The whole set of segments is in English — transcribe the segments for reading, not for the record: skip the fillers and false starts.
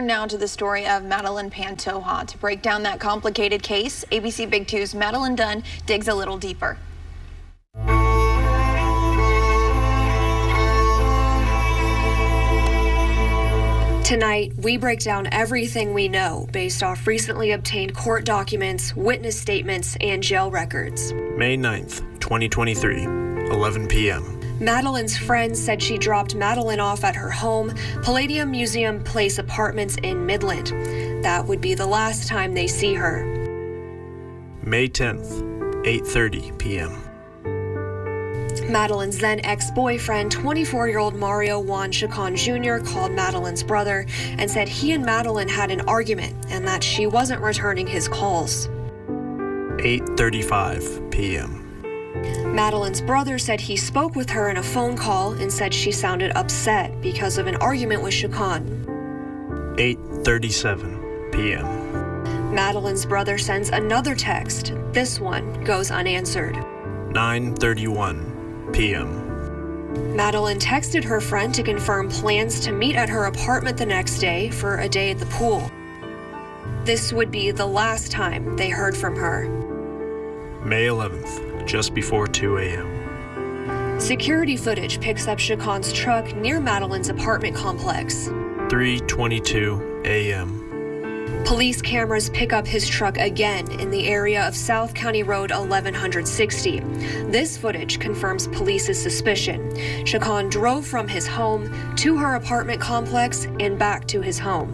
now to the story of Madeline Pantoja. To break down that complicated case, ABC Big 2's Madeline Dunn digs a little deeper. Tonight, we break down everything we know based off recently obtained court documents, witness statements, and jail records. May 9th, 2023, 11 p.m. Madeline's friends said she dropped Madeline off at her home, Palladium Museum Place Apartments in Midland. That would be the last time they see her. May 10th, 8:30 p.m. Madeline's then ex-boyfriend, 24-year-old Mario Juan Chacon Jr., called Madeline's brother and said he and Madeline had an argument and that she wasn't returning his calls. 8:35 p.m. Madeline's brother said he spoke with her in a phone call and said she sounded upset because of an argument with Chacon. 8:37 p.m. Madeline's brother sends another text. This one goes unanswered. 9:31 p.m. Madeline texted her friend to confirm plans to meet at her apartment the next day for a day at the pool. This would be the last time they heard from her. May 11th, just before 2 a.m. Security footage picks up Chacon's truck near Madeline's apartment complex. 3:22 a.m. Police cameras pick up his truck again in the area of South County Road 1160. This footage confirms police's suspicion. Chacon drove from his home to her apartment complex and back to his home.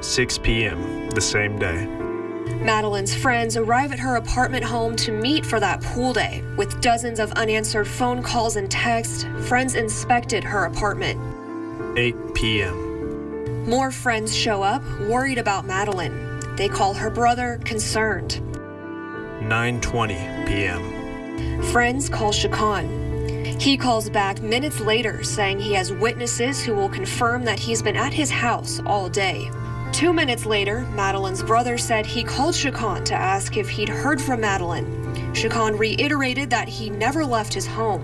6 p.m. the same day. Madeline's friends arrive at her apartment home to meet for that pool day. With dozens of unanswered phone calls and texts, friends inspected her apartment. 8 p.m. More friends show up, worried about Madeline. They call her brother, concerned. 9:20 p.m. Friends call Chacon. He calls back minutes later, saying he has witnesses who will confirm that he's been at his house all day. 2 minutes later, Madeline's brother said he called Chacon to ask if he'd heard from Madeline. Chacon reiterated that he never left his home.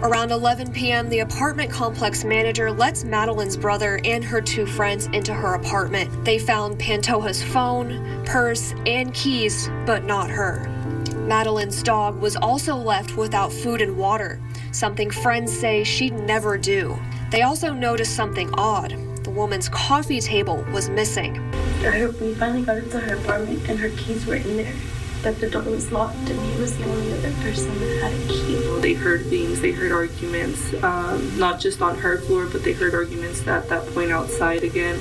Around 11 p.m., the apartment complex manager lets Madeline's brother and her two friends into her apartment. They found Pantoja's phone, purse, and keys, but not her. Madeline's dog was also left without food and water, something friends say she'd never do. They also noticed something odd. The woman's coffee table was missing. We finally got into her apartment and her keys were in there, but the door was locked and he was the only other person that had a key. They heard things, they heard arguments, not just on her floor, but they heard arguments at that point outside again.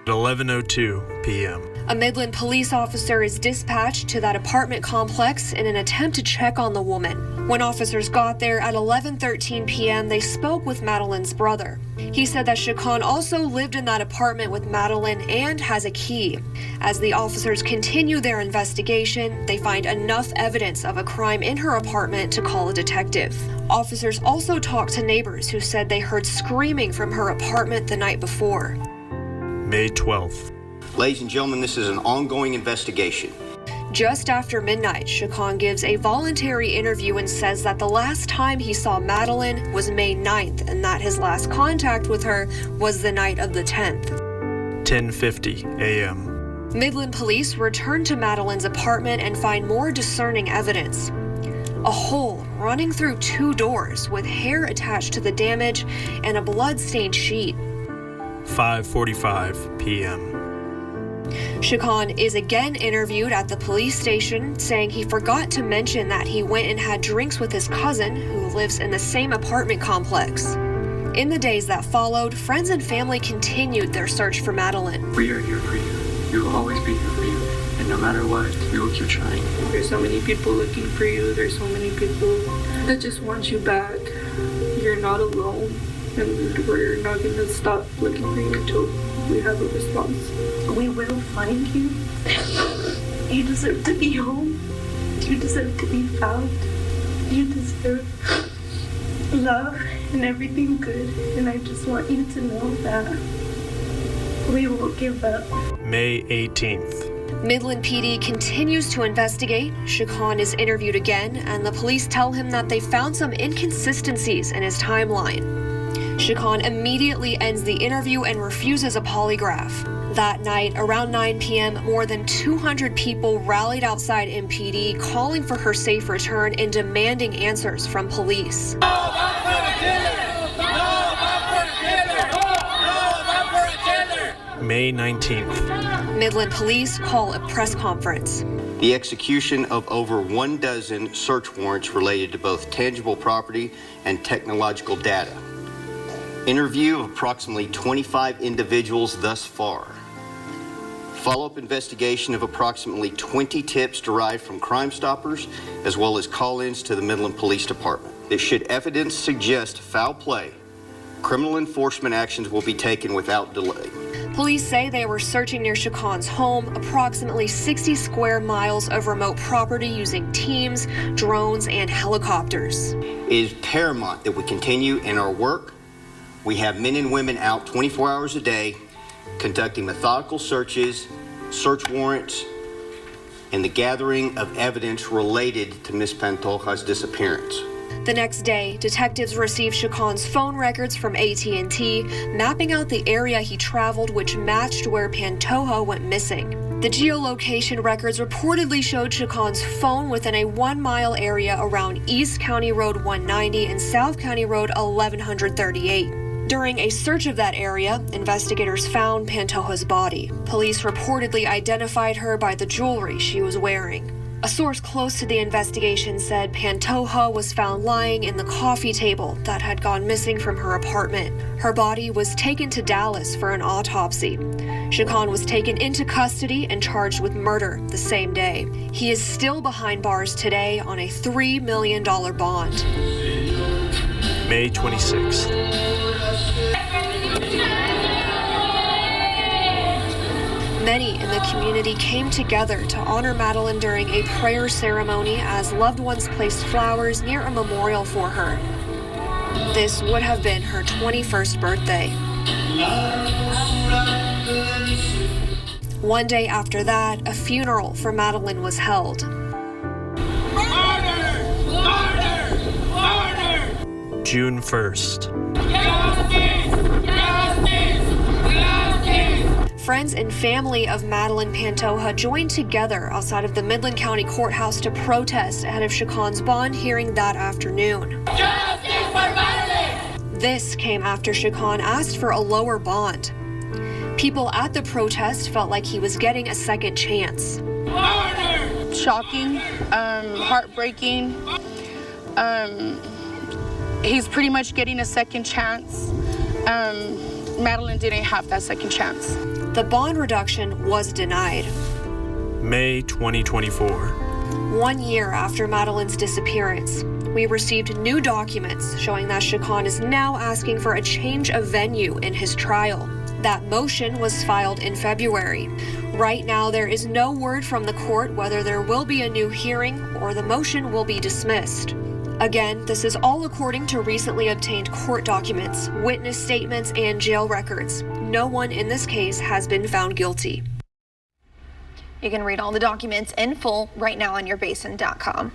11:02 p.m. A Midland police officer is dispatched to that apartment complex in an attempt to check on the woman. When officers got there at 11:13 p.m., they spoke with Madeline's brother. He said that Chacon also lived in that apartment with Madeline and has a key. As the officers continue their investigation, they find enough evidence of a crime in her apartment to call a detective. Officers also talked to neighbors who said they heard screaming from her apartment the night before. May 12th. Ladies and gentlemen, this is an ongoing investigation. Just after midnight, Chacon gives a voluntary interview and says that the last time he saw Madeline was May 9th and that his last contact with her was the night of the 10th. 10:50 a.m. Midland police return to Madeline's apartment and find more discerning evidence. A hole running through 2 doors with hair attached to the damage and a blood-stained sheet. 5:45 p.m. Chacon is again interviewed at the police station, saying he forgot to mention that he went and had drinks with his cousin, who lives in the same apartment complex. In the days that followed, friends and family continued their search for Madeline. We are here for you. We will always be here for you. And no matter what, we will keep trying. There's so many people looking for you. There's so many people that just want you back. You're not alone. And we're not going to stop looking for you until we have a response. We will find you. You deserve to be home. You deserve to be found. You deserve love and everything good. And I just want you to know that we won't give up. May 18th. Midland PD continues to investigate. Chacon is interviewed again, and the police tell him that they found some inconsistencies in his timeline. Chacon immediately ends the interview and refuses a polygraph. That night, around 9 p.m., more than 200 people rallied outside MPD calling for her safe return and demanding answers from police. May 19th. Midland police call a press conference. The execution of over 12 search warrants related to both tangible property and technological data. Interview of approximately 25 individuals thus far. Follow-up investigation of approximately 20 tips derived from Crime Stoppers, as well as call-ins to the Midland Police Department. If should evidence suggest foul play, criminal enforcement actions will be taken without delay. Police say they were searching near Chacon's home, approximately 60 square miles of remote property, using teams, drones, and helicopters. It is paramount that we continue in our work. We have men and women out 24 hours a day conducting methodical searches, search warrants, and the gathering of evidence related to Ms. Pantoja's disappearance. The next day, detectives received Chacon's phone records from AT&T, mapping out the area he traveled, which matched where Pantoja went missing. The geolocation records reportedly showed Chacon's phone within a 1-mile area around East County Road 190 and South County Road 1138. During a search of that area, investigators found Pantoja's body. Police reportedly identified her by the jewelry she was wearing. A source close to the investigation said Pantoja was found lying in the coffee table that had gone missing from her apartment. Her body was taken to Dallas for an autopsy. Chacon was taken into custody and charged with murder the same day. He is still behind bars today on a $3 million bond. May 26th. Many in the community came together to honor Madeline during a prayer ceremony as loved ones placed flowers near a memorial for her. This would have been her 21st birthday. One day after that, a funeral for Madeline was held. June 1st. Friends and family of Madeline Pantoja joined together outside of the Midland County Courthouse to protest ahead of Chacon's bond hearing that afternoon. Justice for Madeline! This came after Chacon asked for a lower bond. People at the protest felt like he was getting a second chance. Shocking, heartbreaking. He's pretty much getting a second chance. Madeline didn't have that second chance. The bond reduction was denied. May 2024. 1 year after Madeline's disappearance, we received new documents showing that Chacon is now asking for a change of venue in his trial. That motion was filed in February. Right now, there is no word from the court whether there will be a new hearing or the motion will be dismissed. Again, this is all according to recently obtained court documents, witness statements, and jail records. No one in this case has been found guilty. You can read all the documents in full right now on yourbasin.com.